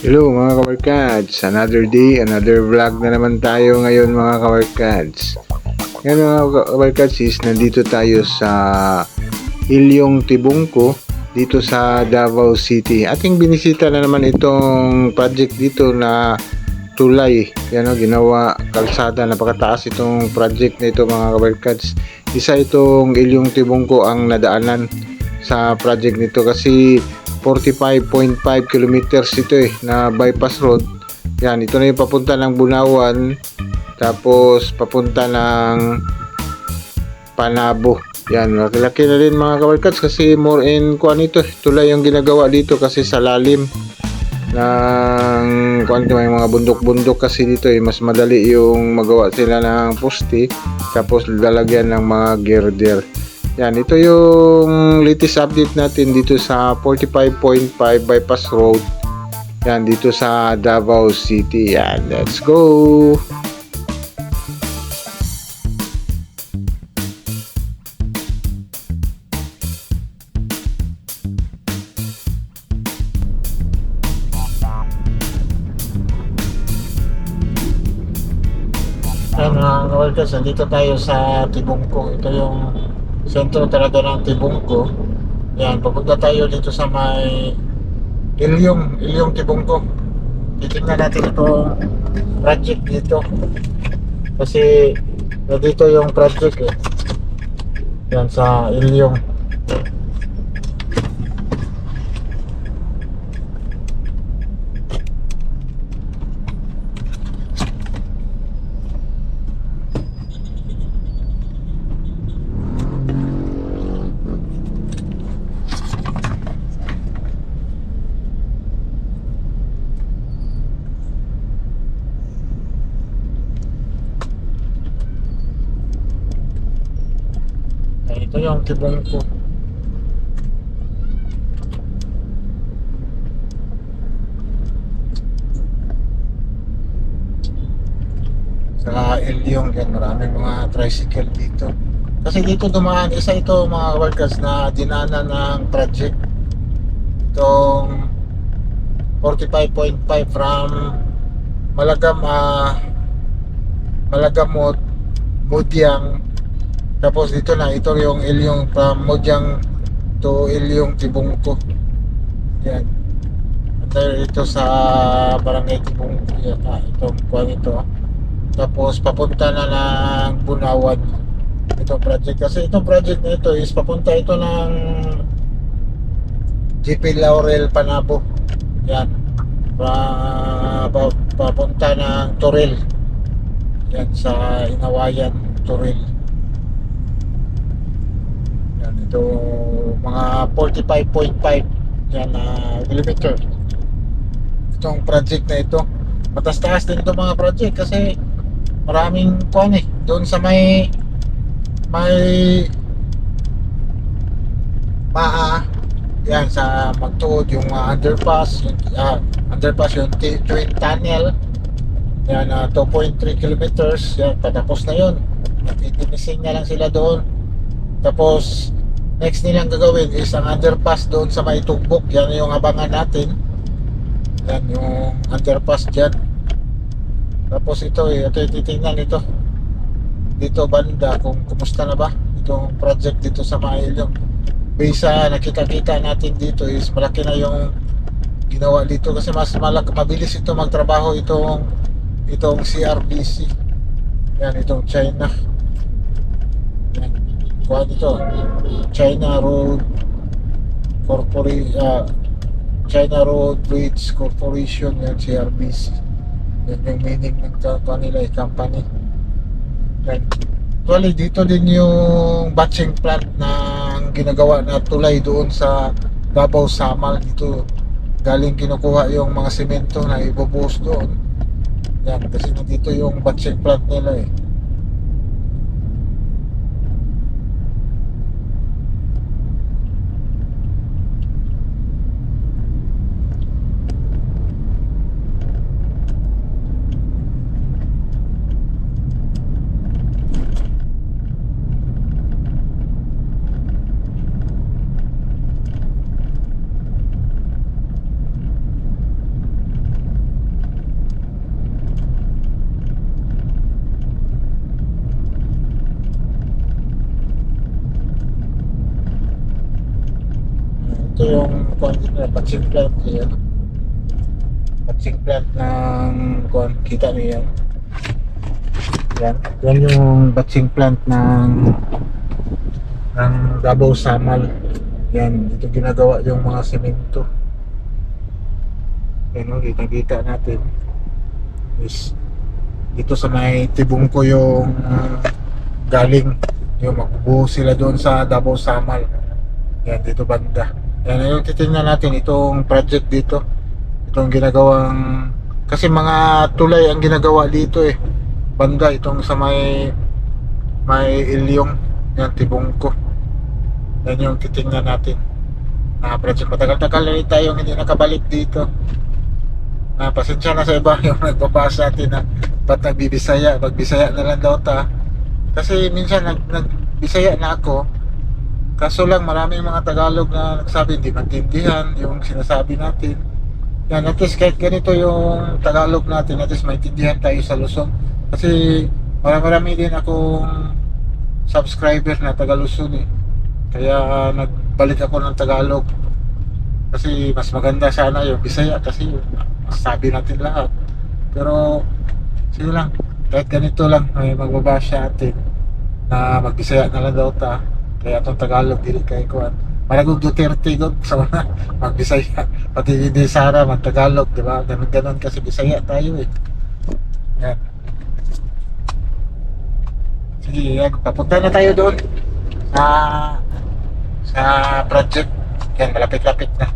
Hello mga kabarkads, another day, another vlog na naman tayo ngayon mga kabarkads. Ngayon mga kabarkads is nandito tayo sa Ilyong Tibungko dito sa Davao City. Ating binisita na naman itong project dito na tulay. Yan o, ginawa kalsada, napakataas itong project na ito mga kabarkads. Isa itong Ilyong Tibungko ang nadaanan sa project nito kasi 45.5 kilometers ito na bypass road. Yan, ito na yung papunta ng Bunawan tapos papunta ng Panabo. Yan, laki na rin mga kabarkads kasi more in kuan ito, tulay yung ginagawa dito kasi sa lalim ng kuan, may mga bundok-bundok kasi dito mas madali yung magawa sila ng poste tapos lalagyan ng mga girder. Yan, ito yung latest update natin dito sa 45.5 bypass road. Yan, dito sa Davao City. Yan, let's go! Yan mga kawarkas, nandito tayo sa Tibungko. Ito yung sentro talaga ng Tibungko. Yan, papunta tayo dito sa may Ilyong Tibungko. Titignan natin ito project dito. Kasi dito yung project Yan sa Ilyong. Ito yung Tibungko. Sa Ilyong yan, maraming mga tricycle dito. Kasi dito dumaan, isa ito mga workers na dinaanan ng project. Itong 45.5 from Malagamot, Mudyang. Tapos dito na, ito yung Ilyong from Mudyang to Ilyong Tibungko. Yan. At ito sa Barangay Tibungko. Yan, itong kuwan ito. Tapos papunta na ng Bunawan itong project. Kasi itong project na ito is papunta ito ng GP Laurel Panabo. Yan. Papunta ng Toril. Yan sa Inawayan, Toril. Yan, ito mga 45.5 yan na kilometer. Itong project na ito. Matas-taas din ito mga project kasi maraming kuan doon sa may yan sa magtuod yung underpass yung twin tunnel yan, 2.3 kilometers yan, patapos na yun. Titimising na lang sila doon. Tapos next nilang gagawin is ang underpass doon sa may Tugbok. Yan yung abangan natin. Yan yung underpass dyan. Tapos ito titingnan ito dito banda kung kumusta na ba itong project dito sa Ilyong. Based sa nakita-kita natin dito is malaki na yung ginawa dito kasi mabilis ito magtrabaho itong CRBC. Yan, itong China. Yan, kuha dito China Road China Road Bridge Corporation. Yan, CRBC. Yan yung meaning ng kanila company. Yan. Actually dito din yung batching plant ng ginagawa na tulay doon sa Davao Samal. Dito galing kinukuha yung mga semento na ibubuhos doon. Yan, kasi nandito yung batching plant nila ito yung patching plant yan. Patching plant ng kita niyo yan. Yan yung patching plant ng Davao Samal. Yan, dito ginagawa yung mga semento. Yan o, kita natin is dito sa may tibong ko yung galing yung magbubuo sila doon sa Davao Samal. Yan, dito banda. Yan yung titingnan natin itong project dito. Itong ginagawang, kasi mga tulay ang ginagawa dito eh. Banda itong sa may ilyong. Yan, tibong ko. Yan yung titingnan natin. Project, matagal-tagal na rin tayong hindi nakabalik dito. Pasensya na sa iba yung nagbabasa natin na ba't nagbibisaya, magbisaya na lang daw ta. Kasi minsan nagbisaya na ako, kaso lang maraming mga Tagalog na nagsabi hindi maintindihan yung sinasabi natin. Yan, at least kahit ganito yung Tagalog natin, at least maintindihan tayo sa Luzon. Kasi marami din akong subscriber na taga Luzon eh. Kaya nagbalik ako ng Tagalog. Kasi mas maganda sana yung Bisaya kasi masasabi natin lahat. Pero sige lang, kahit ganito lang may magbabasya atin na magbisaya na lang daw ta. Kaya itong Tagalog dili kay kuan Maragog Duterte god so magbisaya. Pati hindi Sara mag-Tagalog, di ba? Ganun kasi Bisaya tayo eh. Yan. Sige, yan. Papunta na tayo doon sa project. Yan, malapit-lapit na.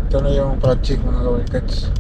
Ito na yung project mga kawarkats.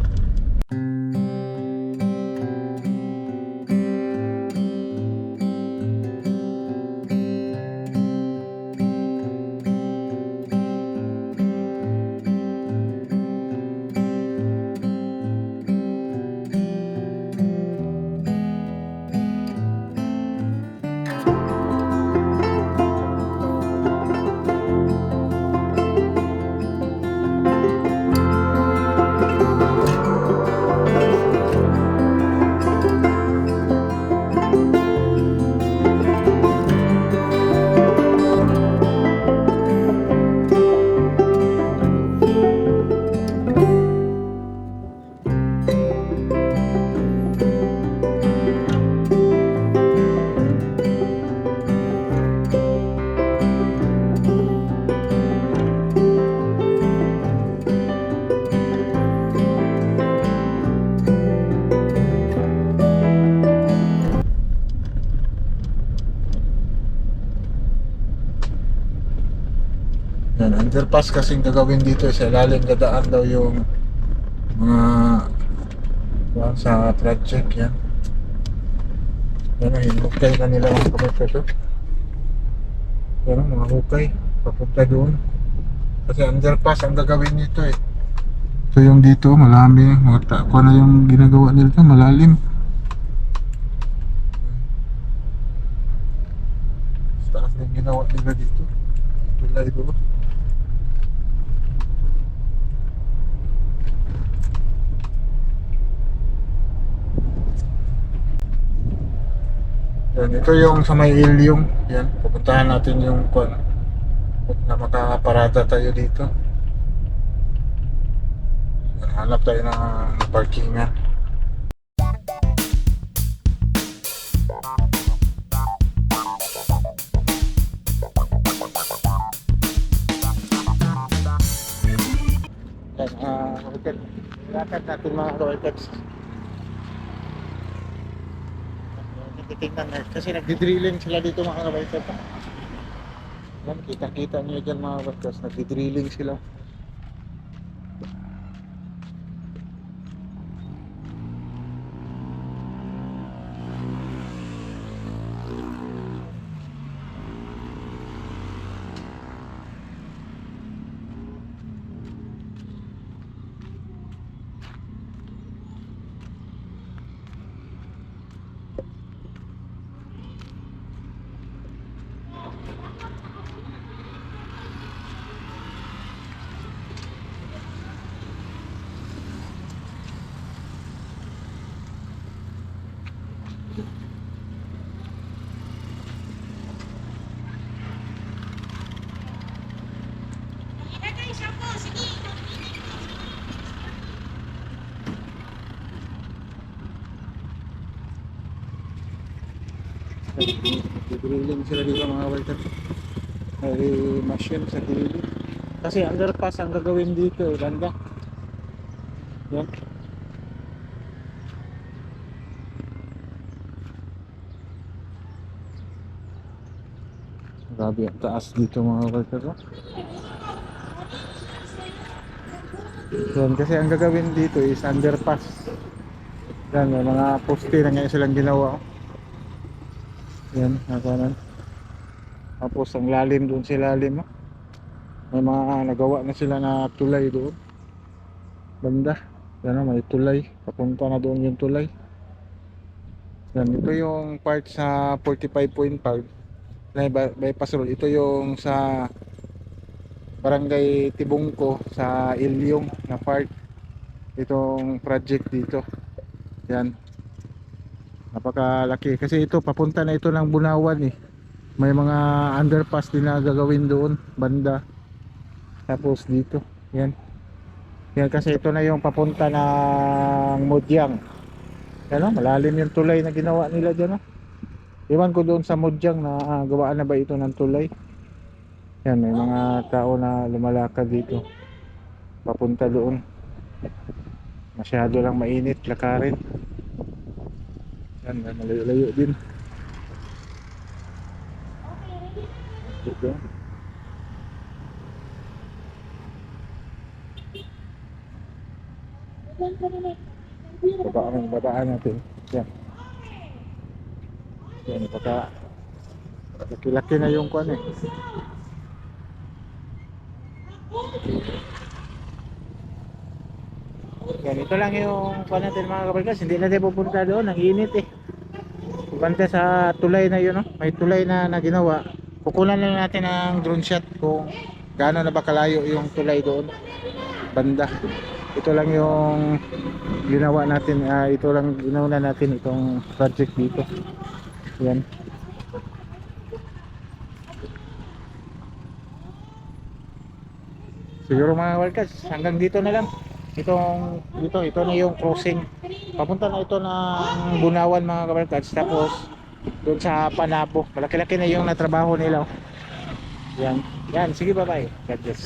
Yan, underpass kasing gagawin dito sa ilalim dadaan daw yung mga sa project yan. Yan ang hinukay na nila mga kabarkada. Yan ang mga hukay papunta doon. Kasi underpass ang gagawin nito eh. Ito yung dito, malami. Kung ano yung ginagawa nila, malalim. ginawa nila dito. Tulay doon. Yan, ito yung sa may ilyong. Yan, pupuntahan natin yung kwan. Na makaparada tayo dito. Yan, hanap tayo ng parkingan. Yan, lakad natin mga kawarkats. Titingnan na kasi nagdi-drilling sila dito mga kawarkats. Yan, kita-kita nyo dyan mga kawarkats, nagdi-drilling sila. Nagdi-drilling sila dito mga kawarkats. May machine sa gilid. Kasi underpass ang gagawin dito eh, banda. Yan. Grabe ang taas dito mga kawarkats. Yan, kasi ang gagawin dito is underpass. Yan, may mga poste na ngayon silang ginawa. Yan, nakanan. Tapos ang lalim doon sa lalim. May mga nagawa na sila na tulay doon. Banda. Yan, may tulay. Papunta na doon yung tulay. Yan, ito yung part sa 45.5 na bypass road. Ito yung sa Barangay Tibungko sa Ilyong na part. Itong project dito. Yan. Napakalaki kasi ito papunta na ito ng Bunawan eh. May mga underpass din na gagawin doon banda. Tapos dito, yan. Yan kasi ito na yung papunta ng Mudyang. Yan o, malalim yung tulay na ginawa nila dyan o. Iwan ko doon sa Mudyang na gawaan na ba ito ng tulay. Yan, may mga tao na lumalakad dito papunta doon. Masyado lang mainit lakarin. Yan, malayo-layo din. Dito. Babaan natin. Yan. Yan, baka laki-laki na yung kwan eh. Yan, ito lang yung kwan natin mga kabarkas. Hindi na tayo pupunta doon, ang init eh. Bante sa tulay na yun, no? May tulay na ginawa. Kukunan lang natin ng drone shot kung gaano na ba kalayo yung tulay doon banda. Ito lang yung ginawa natin, ito lang ginawa natin itong project dito. Yan. Siguro mga workers, hanggang dito na lang. Ito na yung crossing. Papunta na ito ng Bunawan mga kabarkads. Tapos doon sa Panabo. Malaki-laki na yung natrabaho nila. Yan. Yan, sige, bye-bye. God bless.